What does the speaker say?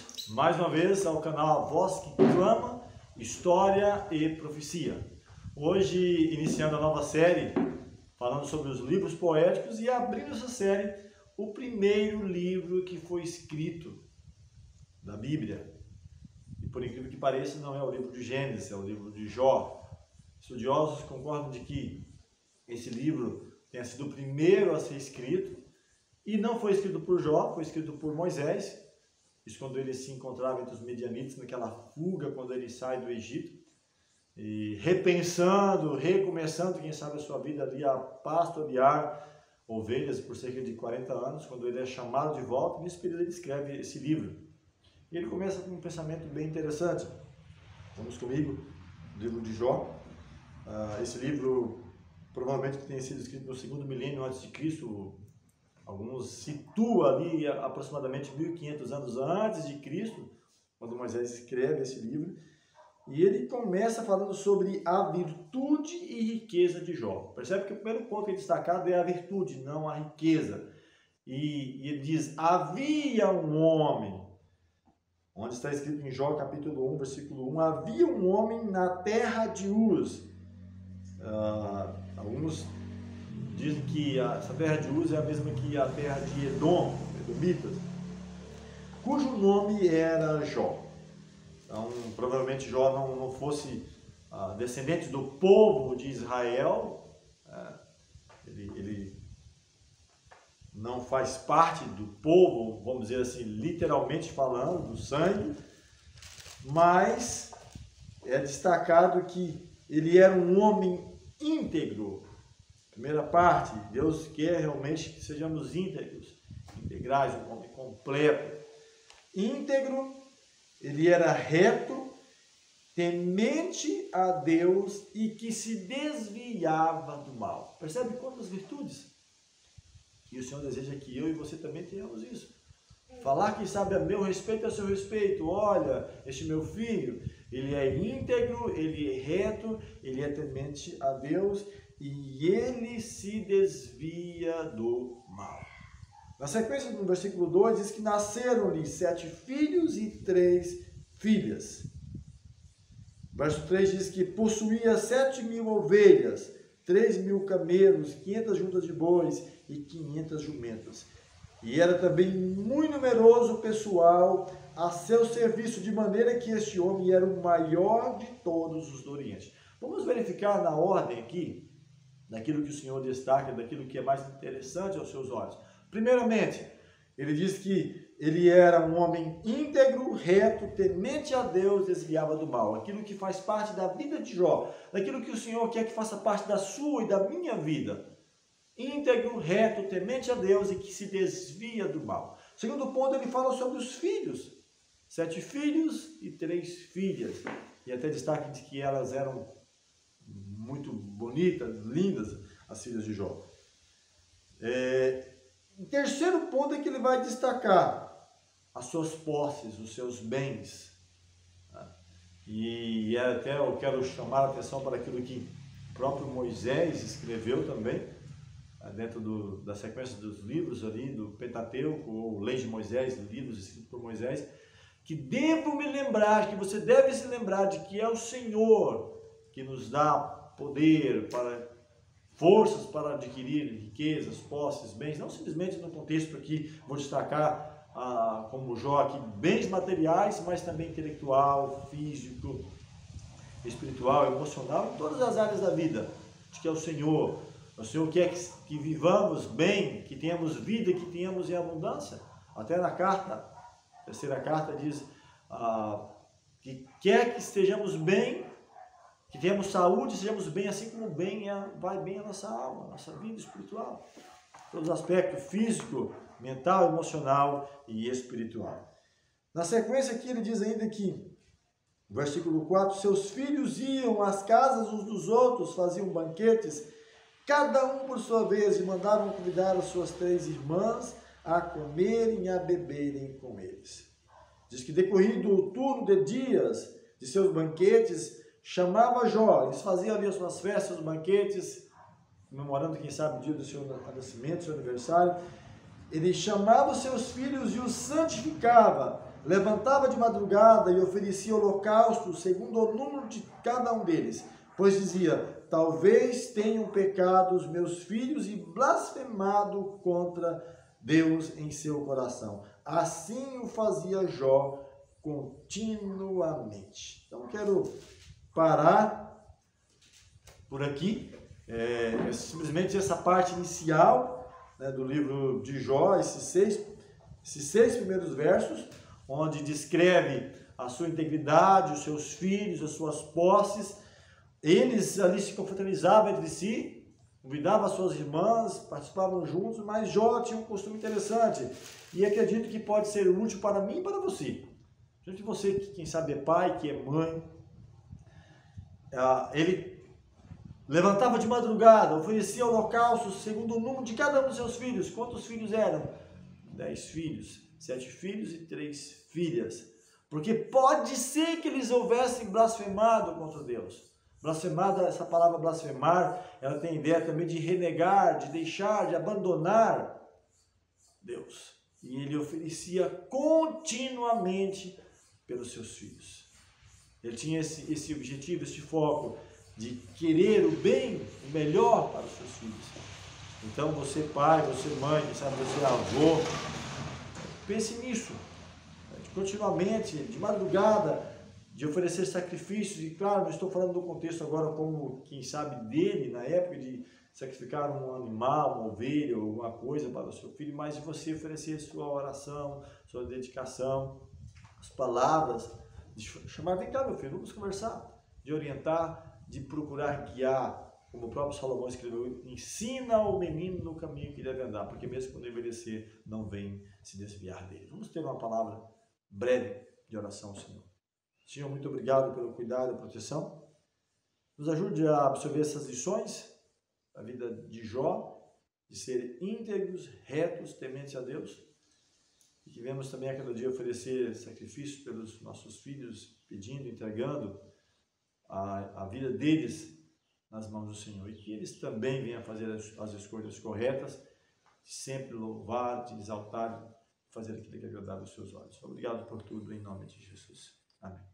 bem-vindos mais uma vez ao canal A Voz que Clama, História e Profecia. Hoje, iniciando a nova série, falando sobre os livros poéticos e abrindo essa série, o primeiro livro que foi escrito da Bíblia. E por incrível que pareça, não é o livro de Gênesis, é o livro de Jó. Estudiosos concordam de que esse livro tenha sido o primeiro a ser escrito, e não foi escrito por Jó, foi escrito por Moisés. Isso quando ele se encontrava entre os medianitas, naquela fuga, quando ele sai do Egito, e repensando, recomeçando, quem sabe, a sua vida ali a pastorear ovelhas por cerca de 40 anos, quando ele é chamado de volta. Nesse período ele escreve esse livro. E ele começa com um pensamento bem interessante. Vamos comigo, o livro de Jó. Esse livro provavelmente tenha sido escrito no segundo milênio antes de Cristo. Alguns situam ali aproximadamente 1500 anos antes de Cristo, quando Moisés escreve esse livro. E ele começa falando sobre a virtude e riqueza de Jó. Percebe que o primeiro ponto que é destacado é a virtude, não a riqueza. E ele diz, havia um homem, onde está escrito em Jó capítulo 1, versículo 1, havia um homem na terra de Uz. Alguns dizem que essa terra de Uz é a mesma que a terra de Edom, Edomitas, cujo nome era Jó. Então, provavelmente Jó não fosse descendente do povo de Israel, ele não faz parte do povo, vamos dizer assim, literalmente falando, do sangue, mas é destacado que ele era um homem íntegro. Primeira parte, Deus quer realmente que sejamos íntegros, integrais, um homem completo. Íntegro, ele era reto, temente a Deus e que se desviava do mal. Percebe quantas virtudes? E o Senhor deseja que eu e você também tenhamos isso. Falar que sabe a meu respeito, a seu respeito. Olha, este meu filho, ele é íntegro, ele é reto, ele é temente a Deus e ele se desvia do mal. Na sequência, no versículo 2, diz que nasceram-lhe 7 filhos e 3 filhas. Verso 3 diz que possuía 7.000 ovelhas, 3.000 camelos, 500 juntas de bois e 500 jumentas. E era também muito numeroso o pessoal a seu serviço, de maneira que este homem era o maior de todos os do Oriente. Vamos verificar na ordem aqui, daquilo que o Senhor destaca, daquilo que é mais interessante aos seus olhos. Primeiramente, ele diz que ele era um homem íntegro, reto, temente a Deus, desviava do mal. Aquilo que faz parte da vida de Jó, daquilo que o Senhor quer que faça parte da sua e da minha vida. Íntegro, reto, temente a Deus e que se desvia do mal. Segundo ponto, ele fala sobre os filhos. 7 filhos e 3 filhas. E até destaca de que elas eram muito bonitas, lindas, as filhas de Jó. O terceiro ponto é que ele vai destacar as suas posses, os seus bens. E até eu quero chamar a atenção para aquilo que o próprio Moisés escreveu também, dentro da sequência dos livros ali, do Pentateuco, ou Lei de Moisés, livros escritos por Moisés, que devo me lembrar, que você deve se lembrar de que é o Senhor que nos dá poder, forças para adquirir riquezas, posses, bens, não simplesmente no contexto aqui, vou destacar como Jó aqui, bens materiais, mas também intelectual, físico, espiritual, emocional, em todas as áreas da vida, de que é o Senhor quer que vivamos bem, que tenhamos vida, que tenhamos em abundância. Até na carta, a terceira carta diz que quer que estejamos bem, que tenhamos saúde, sejamos bem, assim como vai bem a nossa alma, a nossa vida espiritual. Todos os aspectos físico, mental, emocional e espiritual. Na sequência aqui ele diz ainda que, no versículo 4, seus filhos iam às casas uns dos outros, faziam banquetes, cada um por sua vez, e mandavam convidar as suas 3 irmãs a comerem e a beberem com eles. Diz que decorrido o turno de dias de seus banquetes, chamava Jó, eles faziam ali as suas festas, os banquetes, comemorando, quem sabe, o dia do seu nascimento, seu aniversário. Ele chamava os seus filhos e os santificava, levantava de madrugada e oferecia holocausto segundo o número de cada um deles, pois dizia: talvez tenham pecado os meus filhos e blasfemado contra Deus em seu coração. Assim o fazia Jó continuamente. Então quero parar por aqui. Simplesmente essa parte inicial, né, do livro de Jó, esses seis primeiros versos, onde descreve a sua integridade, os seus filhos, as suas posses. Eles ali se confraternizavam entre si, convidavam as suas irmãs, participavam juntos, mas Jó tinha um costume interessante, e acredito que pode ser útil para mim e para você. Gente, você que quem sabe é pai, que é mãe, ele levantava de madrugada, oferecia holocausto segundo o número de cada um dos seus filhos. Quantos filhos eram? 10 filhos, 7 filhos e 3 filhas. Porque pode ser que eles houvessem blasfemado contra Deus. Blasfemada, essa palavra blasfemar, ela tem a ideia também de renegar, de deixar, de abandonar Deus. E ele oferecia continuamente pelos seus filhos. Ele tinha esse objetivo, esse foco de querer o bem, o melhor para os seus filhos. Então você pai, você mãe, quem sabe você avô, pense nisso, continuamente, de madrugada, de oferecer sacrifícios. E claro, não estou falando do contexto agora como quem sabe dele, na época de sacrificar um animal, uma ovelha ou alguma coisa para o seu filho, mas de você oferecer sua oração, sua dedicação, as palavras, de chamar: vem cá meu filho, vamos conversar, de orientar, de procurar guiar, como o próprio Salomão escreveu: ensina o menino no caminho que deve andar, porque mesmo quando envelhecer, não vem se desviar dele. Vamos ter uma palavra breve de oração ao Senhor. Senhor, muito obrigado pelo cuidado e proteção. Nos ajude a absorver essas lições da vida de Jó, de ser íntegros, retos, tementes a Deus, e que venhamos também a cada dia oferecer sacrifícios pelos nossos filhos, pedindo, entregando a vida deles nas mãos do Senhor, e que eles também venham fazer as escolhas corretas, de sempre louvar, de exaltar, fazer aquilo que é agradável aos seus olhos. Obrigado por tudo, em nome de Jesus. Amém.